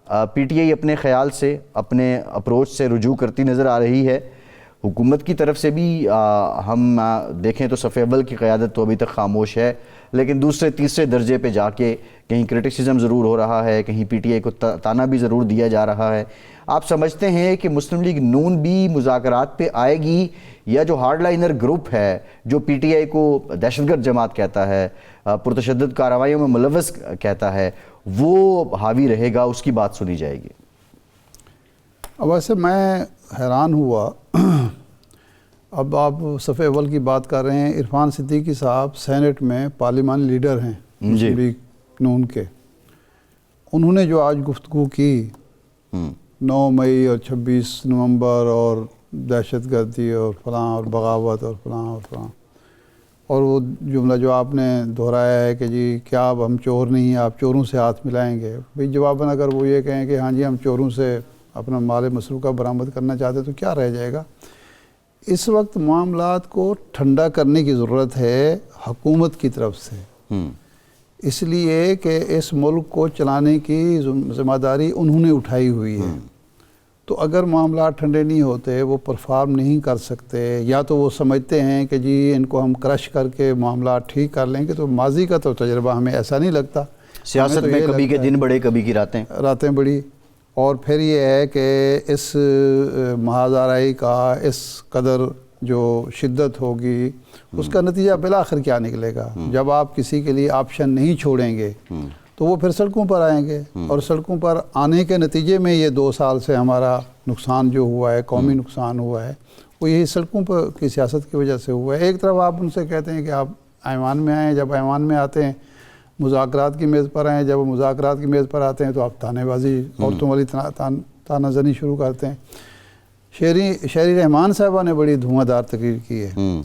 P T I اپنے خیال سے اپنے اپروچ سے رجوع کرتی نظر آ رہی ہے. حکومت کی طرف سے بھی ہم دیکھیں تو صف اول کی قیادت تو ابھی تک خاموش ہے، لیکن دوسرے تیسرے درجے پہ جا کے کہیں کرٹیسزم ضرور ہو رہا ہے، کہیں پی ٹی آئی کو تانا بھی ضرور دیا جا رہا ہے. آپ سمجھتے ہیں کہ مسلم لیگ نون بھی مذاکرات پہ آئے گی، یا جو ہارڈ لائنر گروپ ہے جو پی ٹی آئی کو دہشت گرد جماعت کہتا ہے، پرتشدد کارروائیوں میں ملوث کہتا ہے، وہ حاوی رہے گا، اس کی بات سنی جائے گی؟ اب ویسے میں حیران ہوا، اب آپ صف اول کی بات کر رہے ہیں. عرفان صدیقی صاحب سینٹ میں پارلیمانی لیڈر ہیں مسلم لیگ نون کے. انہوں نے جو آج گفتگو کی 9 مئی اور 26 نومبر اور دہشت گردی اور فلاں اور بغاوت اور فلاں اور فلاں، اور وہ جملہ جو آپ نے دہرایا ہے کہ جی کیا اب ہم چور نہیں ہیں، آپ چوروں سے ہاتھ ملائیں گے. بھئی جواباً اگر وہ یہ کہیں کہ ہاں جی ہم چوروں سے اپنا مال مسروقہ برآمد کرنا چاہتے تو کیا رہ جائے گا. اس وقت معاملات کو ٹھنڈا کرنے کی ضرورت ہے حکومت کی طرف سے، اس لیے کہ اس ملک کو چلانے کی ذمہ داری انہوں نے اٹھائی ہوئی ہے. تو اگر معاملات ٹھنڈے نہیں ہوتے، وہ پرفارم نہیں کر سکتے، یا تو وہ سمجھتے ہیں کہ جی ان کو ہم کرش کر کے معاملات ٹھیک کر لیں گے. تو ماضی کا تو تجربہ ہمیں ایسا نہیں لگتا. سیاست میں کبھی کے دن بڑے کبھی کی راتیں بڑی. اور پھر یہ ہے کہ اس محاذ آرائی کا اس قدر جو شدت ہوگی، اس کا نتیجہ بالآخر کیا نکلے گا. جب آپ کسی کے لیے آپشن نہیں چھوڑیں گے تو وہ پھر سڑکوں پر آئیں گے، اور سڑکوں پر آنے کے نتیجے میں یہ 2 سال سے ہمارا نقصان جو ہوا ہے، قومی نقصان ہوا ہے، وہ یہی سڑکوں پر کی سیاست کی وجہ سے ہوا ہے. ایک طرف آپ ان سے کہتے ہیں کہ آپ ایوان میں آئیں، جب ایوان میں آتے ہیں مذاکرات کی میز پر آئیں، جب وہ مذاکرات کی میز پر آتے ہیں تو آپ تانے بازی، عورتوں والی تانہ زنی شروع کرتے ہیں. شہری رحمان صاحبہ نے بڑی دھواں دار تقریر کی ہے.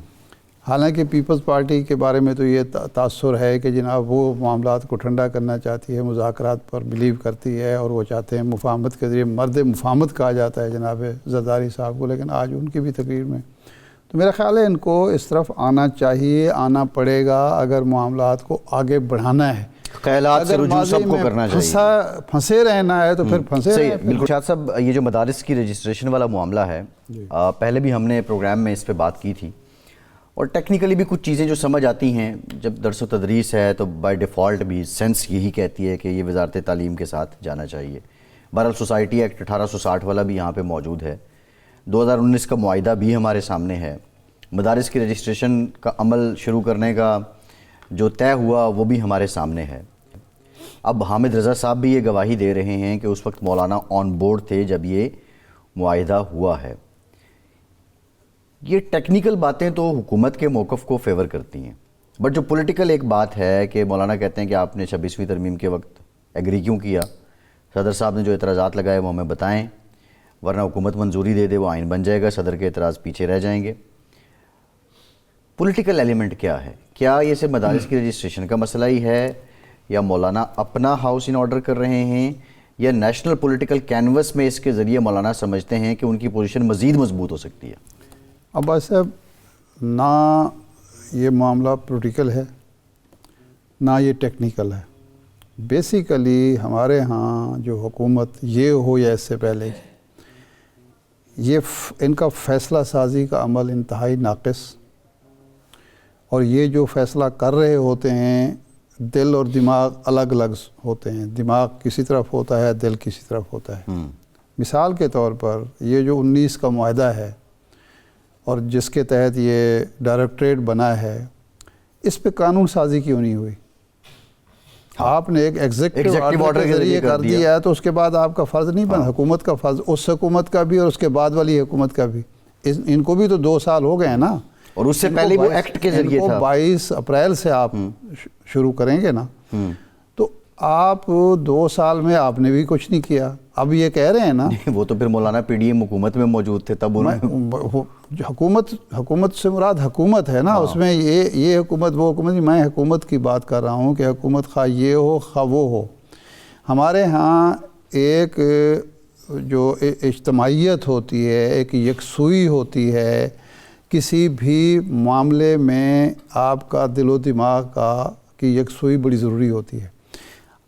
حالانکہ پیپلز پارٹی کے بارے میں تو یہ تاثر ہے کہ جناب وہ معاملات کو ٹھنڈا کرنا چاہتی ہے، مذاکرات پر بلیو کرتی ہے، اور وہ چاہتے ہیں مفاہمت کے ذریعے، مرد مفاہمت کہا جاتا ہے جناب زرداری صاحب کو. لیکن آج ان کی بھی تقریر میں تو میرا خیال ہے ان کو اس طرف آنا چاہیے، آنا پڑے گا اگر معاملات کو آگے بڑھانا ہے. خیالات سے رجوع سب کو کرنا چاہیے. پھنسے رہنا ہے تو پھر پھنسے رہے. بالکل شاہد صاحب، یہ جو مدارس کی رجسٹریشن والا معاملہ ہے، پہلے بھی ہم نے پروگرام میں اس پہ بات کی تھی، اور ٹیکنیکلی بھی کچھ چیزیں جو سمجھ آتی ہیں. جب درس و تدریس ہے تو بائی ڈیفالٹ بھی سینس یہی کہتی ہے کہ یہ وزارت تعلیم کے ساتھ جانا چاہیے. بہرحال سوسائٹی ایکٹ 1860 والا بھی یہاں پہ موجود ہے، 2019 کا معاہدہ بھی ہمارے سامنے ہے. مدارس کی رجسٹریشن کا عمل شروع کرنے کا جو طے ہوا وہ بھی ہمارے سامنے ہے. اب حامد رضا صاحب بھی یہ گواہی دے رہے ہیں کہ اس وقت مولانا آن بورڈ تھے جب یہ معاہدہ ہوا ہے. یہ ٹیکنیکل باتیں تو حکومت کے موقف کو فیور کرتی ہیں، بٹ جو پولیٹیکل ایک بات ہے کہ مولانا کہتے ہیں کہ آپ نے 26ویں ترمیم کے وقت ایگری کیوں کیا، صدر صاحب نے جو اعتراضات لگائے وہ ہمیں بتائیں، ورنہ حکومت منظوری دے دے وہ آئین بن جائے گا، صدر کے اعتراض پیچھے رہ جائیں گے. پولیٹیکل ایلیمنٹ کیا ہے؟ کیا یہ صرف مدارس کی رجسٹریشن کا مسئلہ ہی ہے، یا مولانا اپنا ہاؤس ان آرڈر کر رہے ہیں، یا نیشنل پولیٹیکل کینوس میں اس کے ذریعے مولانا سمجھتے ہیں کہ ان کی پوزیشن مزید مضبوط ہو سکتی ہے؟ اب صاحب، نہ یہ معاملہ پولیٹیکل ہے نہ یہ ٹیکنیکل ہے. بیسیکلی ہمارے ہاں جو حکومت یہ ہو یا اس سے پہلے یہ ان کا فیصلہ سازی کا عمل انتہائی ناقص، اور یہ جو فیصلہ کر رہے ہوتے ہیں دل اور دماغ الگ الگ ہوتے ہیں. دماغ کسی طرف ہوتا ہے، دل کسی طرف ہوتا ہے. مثال کے طور پر یہ جو 19 کا معاہدہ ہے اور جس کے تحت یہ ڈائریکٹریٹ بنا ہے، اس پہ قانون سازی کیوں نہیں ہوئی؟ آپ نے ایک ایگزیکٹو آرڈر کے ذریعے کر دیا ہے تو اس کے بعد آپ کا فرض نہیں بنا، حکومت کا فرض، اس حکومت کا بھی اور اس کے بعد والی حکومت کا بھی. ان کو بھی تو 2 سال ہو گئے ہیں نا، اور اس سے پہلے وہ ایکٹ کے ذریعے تھا. 22 اپریل سے آپ شروع کریں گے نا، تو آپ 2 سال میں آپ نے بھی کچھ نہیں کیا. اب یہ کہہ رہے ہیں نا، وہ تو پھر مولانا پی ڈی ایم حکومت میں موجود تھے تب حکومت سے مراد حکومت ہے نا، اس میں یہ حکومت وہ حکومت. میں حکومت کی بات کر رہا ہوں کہ حکومت خواہ یہ ہو خواہ وہ ہو. ہمارے ہاں ایک جو اجتماعیت ہوتی ہے، ایک یکسوئی ہوتی ہے، کسی بھی معاملے میں آپ کا دل و دماغ کی یکسوئی بڑی ضروری ہوتی ہے.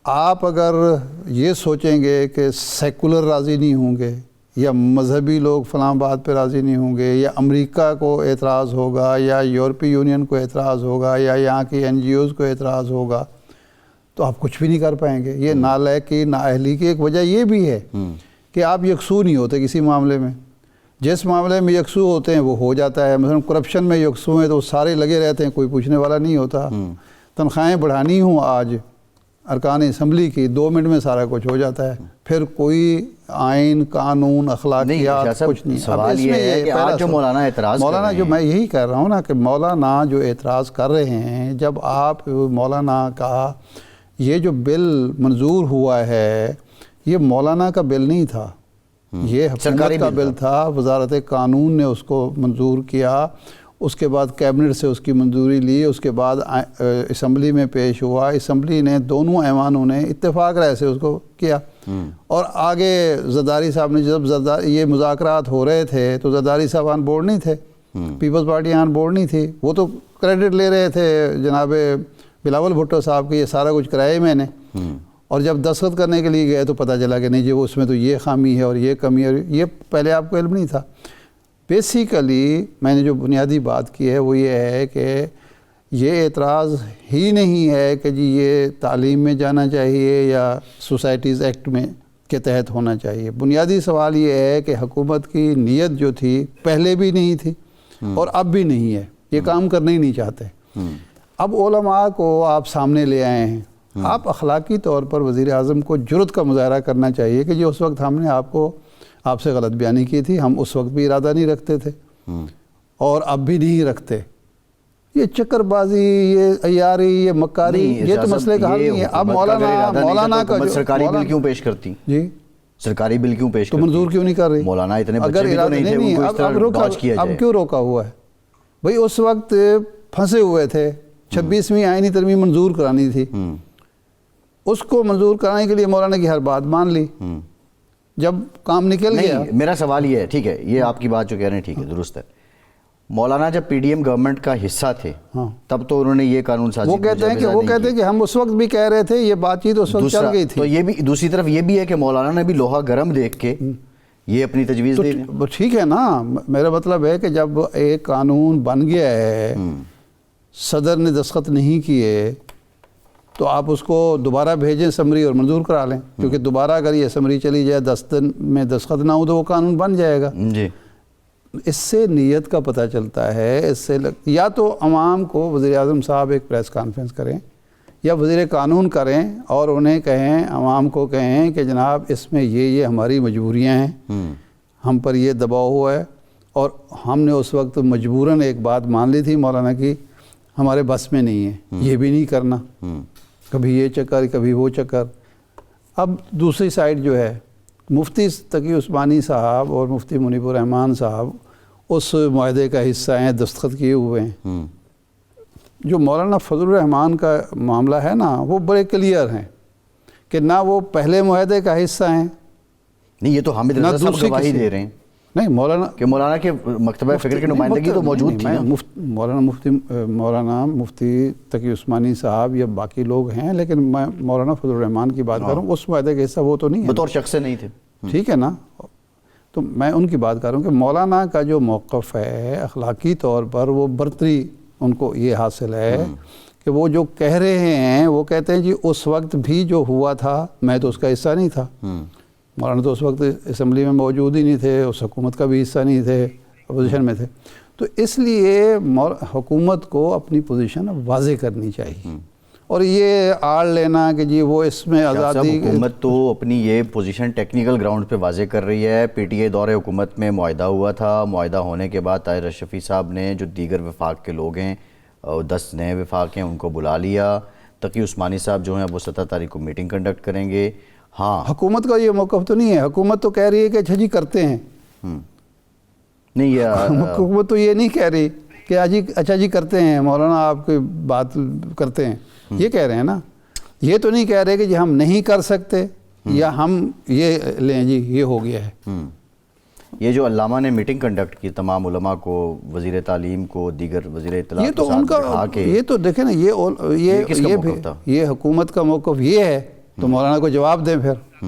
آپ اگر یہ سوچیں گے کہ سیکولر راضی نہیں ہوں گے یا مذہبی لوگ فلاں بات پہ راضی نہیں ہوں گے یا امریکہ کو اعتراض ہوگا یا یورپی یونین کو اعتراض ہوگا یا یہاں کی این جی اوز کو اعتراض ہوگا تو آپ کچھ بھی نہیں کر پائیں گے. یہ نالائقی نااہلی کی ایک وجہ یہ بھی ہے کہ آپ یکسو نہیں ہوتے کسی معاملے میں. جس معاملے میں یکسو ہوتے ہیں وہ ہو جاتا ہے. مثلا کرپشن میں یکسو ہیں تو سارے لگے رہتے ہیں, کوئی پوچھنے والا نہیں ہوتا. تنخواہیں بڑھانی ہوں آج ارکان اسمبلی کی 2 منٹ میں سارا کچھ ہو جاتا ہے. پھر کوئی آئین قانون اخلاقیات کچھ نہیں. سوال یہ ہے کہ آج جو مولانا اعتراض مولانا جو میں یہی کہہ رہا ہوں نا کہ مولانا جو اعتراض کر رہے ہیں, جب آپ مولانا کا یہ جو بل منظور ہوا ہے یہ مولانا کا بل نہیں تھا, یہ حکومت کا بل تھا. وزارت قانون نے اس کو منظور کیا, اس کے بعد کیبنٹ سے اس کی منظوری لی, اس کے بعد اسمبلی میں پیش ہوا. اسمبلی نے دونوں ایوانوں نے اتفاق رائے سے اس کو کیا. اور آگے زرداری صاحب نے جب یہ مذاکرات ہو رہے تھے تو زرداری صاحب آن بورڈ نہیں تھے, پیپلز پارٹی آن بورڈ نہیں تھی. وہ تو کریڈٹ لے رہے تھے جناب بلاول بھٹو صاحب کے, یہ سارا کچھ کرایا ہی میں نے. اور جب دستخط کرنے کے لیے گئے تو پتہ چلا کہ نہیں جی وہ اس میں تو یہ خامی ہے اور یہ کمی ہے, اور یہ پہلے آپ کو علم نہیں تھا. بیسیکلی میں نے جو بنیادی بات کی ہے وہ یہ ہے کہ یہ اعتراض ہی نہیں ہے کہ جی یہ تعلیم میں جانا چاہیے یا سوسائٹیز ایکٹ میں کے تحت ہونا چاہیے. بنیادی سوال یہ ہے کہ حکومت کی نیت جو تھی پہلے بھی نہیں تھی اور اب بھی نہیں ہے, یہ کام کرنا ہی نہیں چاہتے. اب علماء کو آپ سامنے لے آئے ہیں, آپ اخلاقی طور پر وزیر اعظم کو جرأت کا مظاہرہ کرنا چاہیے کہ جی اس وقت ہم نے آپ سے غلط بیانی کی تھی, ہم اس وقت بھی ارادہ نہیں رکھتے تھے اور اب بھی نہیں رکھتے. یہ چکر بازی, یہ عیاری, یہ مکاری, یہ تو مسئلے کا حل نہیں ہے. اب مولانا کا سرکاری بل کیوں پیش کرتی, جی سرکاری بل کیوں پیش تو منظور کیوں نہیں کر رہی؟ مولانا اتنے بچے بھی تو نہیں تھے, ان کو اس طرح ڈاج کیا جائے. اب کیوں روکا ہوا ہے بھئی؟ اس وقت پھنسے ہوئے تھے, 26ویں آئینی ترمیم منظور کرانی تھی, اس کو منظور کرانے کے لیے مولانا کی ہر بات مان لی. جب کام نکل گیا, میرا سوال یہ ہے, ٹھیک ہے یہ آپ کی بات جو کہہ رہے ہیں ٹھیک ہے درست ہے, مولانا جب پی ڈی ایم گورنمنٹ کا حصہ تھے تب تو انہوں نے یہ قانون سازی وہ کہتے ہیں کہ ہم اس وقت بھی کہہ رہے تھے, یہ بات چیت اس وقت چل گئی تھی. تو یہ بھی دوسری طرف یہ بھی ہے کہ مولانا نے بھی لوہا گرم دیکھ کے یہ اپنی تجویز دے دیں. ٹھیک ہے نا, میرا مطلب ہے کہ جب ایک قانون بن گیا ہے, صدر نے دستخط نہیں کیے تو آپ اس کو دوبارہ بھیجیں سمری اور منظور کرا لیں, کیونکہ دوبارہ اگر یہ سمری چلی جائے 10 دن میں دستخط نہ ہو تو وہ قانون بن جائے گا. جی اس سے نیت کا پتہ چلتا ہے. اس سے یا تو عوام کو وزیر اعظم صاحب ایک پریس کانفرنس کریں یا وزیر قانون کریں اور انہیں کہیں, عوام کو کہیں کہ جناب اس میں یہ ہماری مجبوریاں ہیں, ہم پر یہ دباؤ ہوا ہے اور ہم نے اس وقت مجبوراً ایک بات مان لی تھی مولانا کی, ہمارے بس میں نہیں ہے, یہ بھی نہیں کرنا, کبھی یہ چکر کبھی وہ چکر. اب دوسری سائڈ جو ہے, مفتی تقی عثمانی صاحب اور مفتی منیب الرحمان صاحب اس معاہدے کا حصہ ہیں, دستخط کیے ہوئے ہیں. جو مولانا فضل الرحمان کا معاملہ ہے نا وہ بڑے کلیئر ہیں کہ نہ وہ پہلے معاہدے کا حصہ ہیں, نہیں یہ تو حامد رضا صاحب گواہی دے رہے ہیں. نہیں مولانا کے مکتبہ فکر کی نمائندگی تو موجود تھی نا. مولانا مفتی تقی عثمانی صاحب یا باقی لوگ ہیں, لیکن میں مولانا فضل الرحمان کی بات کر رہا ہوں, اس معاہدے کا حصہ وہ تو نہیں ہے, بطور شخص سے نہیں تھے. ٹھیک ہے نا, تو میں ان کی بات کر رہا ہوں کہ مولانا کا جو موقف ہے اخلاقی طور پر وہ برتری ان کو یہ حاصل ہے کہ وہ جو کہہ رہے ہیں وہ کہتے ہیں جی اس وقت بھی جو ہوا تھا میں تو اس کا حصہ نہیں تھا. مولانا تو اس وقت اسمبلی میں موجود ہی نہیں تھے, اس حکومت کا بھی حصہ نہیں تھے, اپوزیشن میں تھے. تو اس لیے حکومت کو اپنی پوزیشن واضح کرنی چاہیے, اور یہ آڑ لینا کہ جی وہ اس میں آزادی. حکومت تو اپنی یہ پوزیشن ٹیکنیکل گراؤنڈ پہ واضح کر رہی ہے. پی ٹی اے دور حکومت میں معاہدہ ہوا تھا, معاہدہ ہونے کے بعد طاہر اشرفی صاحب نے جو دیگر وفاق کے لوگ ہیں 10 نئے وفاق ہیں ان کو بلا لیا. تقی عثمانی صاحب جو ہیں وہ 17 تاریخ کو میٹنگ کنڈکٹ کریں گے. ہاں حکومت کا یہ موقف تو نہیں ہے, حکومت تو کہہ رہی ہے کہ اچھا جی کرتے ہیں. نہیں حکومت تو یہ نہیں کہہ رہی کہ اچھا جی کرتے ہیں, مولانا آپ کی بات کرتے ہیں, یہ کہہ رہے ہیں نا. یہ تو نہیں کہہ رہے کہ جی ہم نہیں کر سکتے یا ہم یہ لیں جی یہ ہو گیا ہے. یہ جو علامہ نے میٹنگ کنڈکٹ کی تمام علماء کو, وزیر تعلیم کو, دیگر وزیر اطلاعات یہ تو ان کا, یہ تو دیکھیں نا یہ کس کا موقف تھا؟ یہ حکومت کا موقف یہ ہے تو مولانا کو جواب دیں پھر.